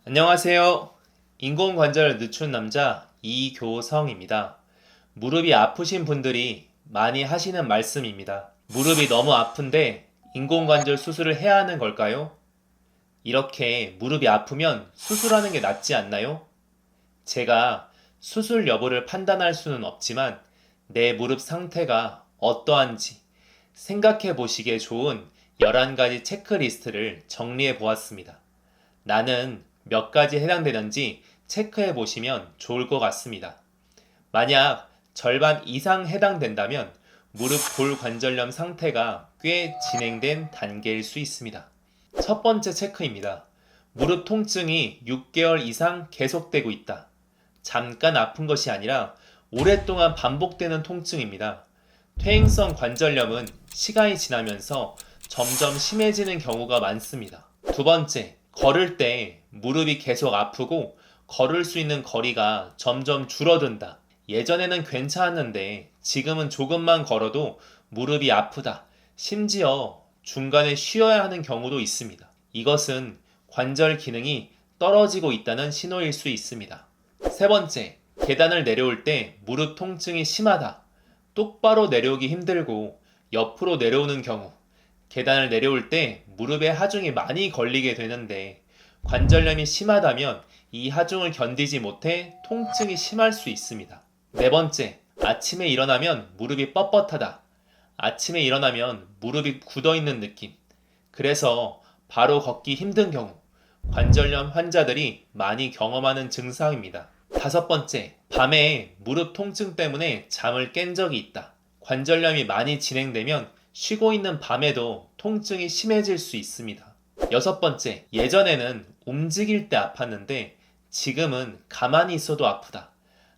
안녕하세요. 인공관절 늦춘 남자 이교성입니다. 무릎이 아프신 분들이 많이 하시는 말씀입니다. 무릎이 너무 아픈데 인공관절 수술을 해야 하는 걸까요? 이렇게 무릎이 아프면 수술하는 게 낫지 않나요? 제가 수술 여부를 판단할 수는 없지만 내 무릎 상태가 어떠한지 생각해 보시기에 좋은 11가지 체크리스트를 정리해 보았습니다. 나는 몇 가지 해당되는지 체크해 보시면 좋을 것 같습니다. 만약 절반 이상 해당된다면 무릎 골관절염 상태가 꽤 진행된 단계일 수 있습니다. 첫 번째 체크입니다. 무릎 통증이 6개월 이상 계속되고 있다. 잠깐 아픈 것이 아니라 오랫동안 반복되는 통증입니다. 퇴행성 관절염은 시간이 지나면서 점점 심해지는 경우가 많습니다. 두 번째, 걸을 때 무릎이 계속 아프고 걸을 수 있는 거리가 점점 줄어든다. 예전에는 괜찮았는데 지금은 조금만 걸어도 무릎이 아프다. 심지어 중간에 쉬어야 하는 경우도 있습니다. 이것은 관절 기능이 떨어지고 있다는 신호일 수 있습니다. 세 번째, 계단을 내려올 때 무릎 통증이 심하다. 똑바로 내려오기 힘들고 옆으로 내려오는 경우, 계단을 내려올 때 무릎에 하중이 많이 걸리게 되는데 관절염이 심하다면 이 하중을 견디지 못해 통증이 심할 수 있습니다. 네 번째, 아침에 일어나면 무릎이 뻣뻣하다. 아침에 일어나면 무릎이 굳어있는 느낌. 그래서 바로 걷기 힘든 경우, 관절염 환자들이 많이 경험하는 증상입니다. 다섯 번째, 밤에 무릎 통증 때문에 잠을 깬 적이 있다. 관절염이 많이 진행되면 쉬고 있는 밤에도 통증이 심해질 수 있습니다. 여섯 번째, 예전에는 움직일 때 아팠는데 지금은 가만히 있어도 아프다.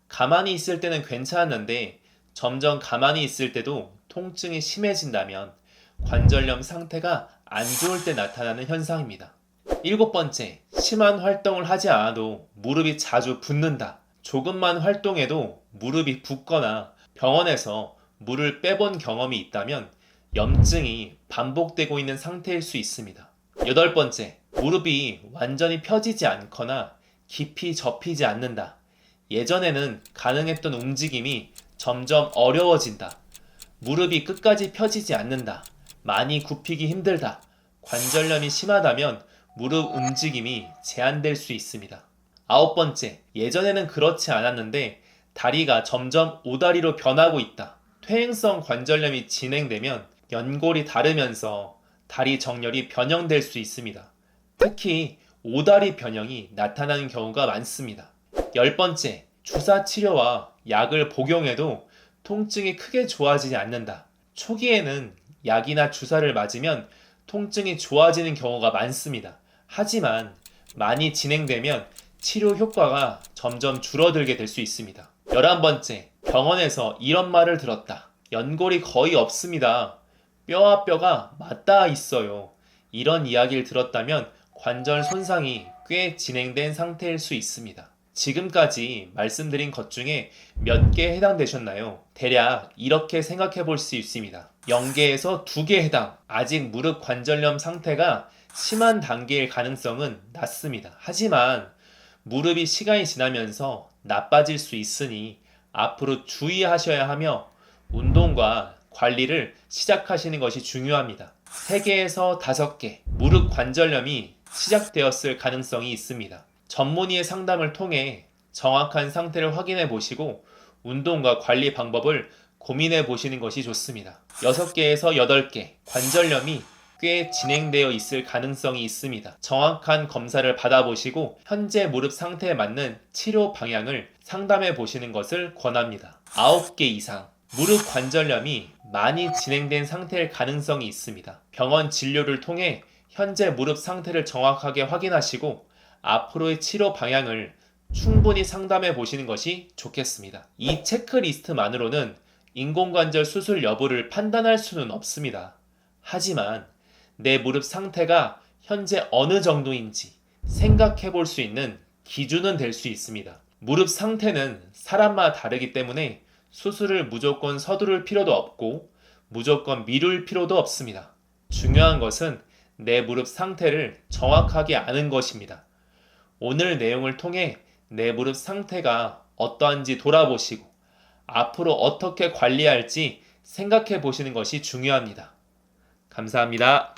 가만히 있을 때는 괜찮았는데 점점 가만히 있을 때도 통증이 심해진다면 관절염 상태가 안 좋을 때 나타나는 현상입니다. 일곱 번째, 심한 활동을 하지 않아도 무릎이 자주 붓는다. 조금만 활동해도 무릎이 붓거나 병원에서 물을 빼본 경험이 있다면 염증이 반복되고 있는 상태일 수 있습니다. 여덟 번째, 무릎이 완전히 펴지지 않거나 깊이 접히지 않는다. 예전에는 가능했던 움직임이 점점 어려워진다. 무릎이 끝까지 펴지지 않는다. 많이 굽히기 힘들다. 관절염이 심하다면 무릎 움직임이 제한될 수 있습니다. 아홉 번째, 예전에는 그렇지 않았는데 다리가 점점 오다리로 변하고 있다. 퇴행성 관절염이 진행되면 연골이 닳으면서 다리 정렬이 변형될 수 있습니다. 특히 오다리 변형이 나타나는 경우가 많습니다. 열 번째, 주사 치료와 약을 복용해도 통증이 크게 좋아지지 않는다. 초기에는 약이나 주사를 맞으면 통증이 좋아지는 경우가 많습니다. 하지만 많이 진행되면 치료 효과가 점점 줄어들게 될 수 있습니다. 11번째, 병원에서 이런 말을 들었다. 연골이 거의 없습니다. 뼈와 뼈가 맞닿아 있어요. 이런 이야기를 들었다면 관절 손상이 꽤 진행된 상태일 수 있습니다. 지금까지 말씀드린 것 중에 몇 개 해당되셨나요? 대략 이렇게 생각해 볼 수 있습니다. 0개에서 2개 해당. 아직 무릎 관절염 상태가 심한 단계일 가능성은 낮습니다. 하지만 무릎이 시간이 지나면서 나빠질 수 있으니 앞으로 주의하셔야 하며 운동과 관리를 시작하시는 것이 중요합니다. 3개에서 5개 무릎 관절염이 시작되었을 가능성이 있습니다. 전문의의 상담을 통해 정확한 상태를 확인해 보시고 운동과 관리 방법을 고민해 보시는 것이 좋습니다. 6개에서 8개 관절염이 꽤 진행되어 있을 가능성이 있습니다. 정확한 검사를 받아보시고 현재 무릎 상태에 맞는 치료 방향을 상담해 보시는 것을 권합니다. 9개 이상 무릎 관절염이 많이 진행된 상태일 가능성이 있습니다. 병원 진료를 통해 현재 무릎 상태를 정확하게 확인하시고 앞으로의 치료 방향을 충분히 상담해 보시는 것이 좋겠습니다. 이 체크리스트만으로는 인공관절 수술 여부를 판단할 수는 없습니다. 하지만 내 무릎 상태가 현재 어느 정도인지 생각해 볼 수 있는 기준은 될 수 있습니다. 무릎 상태는 사람마다 다르기 때문에 수술을 무조건 서두를 필요도 없고 무조건 미룰 필요도 없습니다. 중요한 것은 내 무릎 상태를 정확하게 아는 것입니다. 오늘 내용을 통해 내 무릎 상태가 어떠한지 돌아보시고 앞으로 어떻게 관리할지 생각해 보시는 것이 중요합니다. 감사합니다.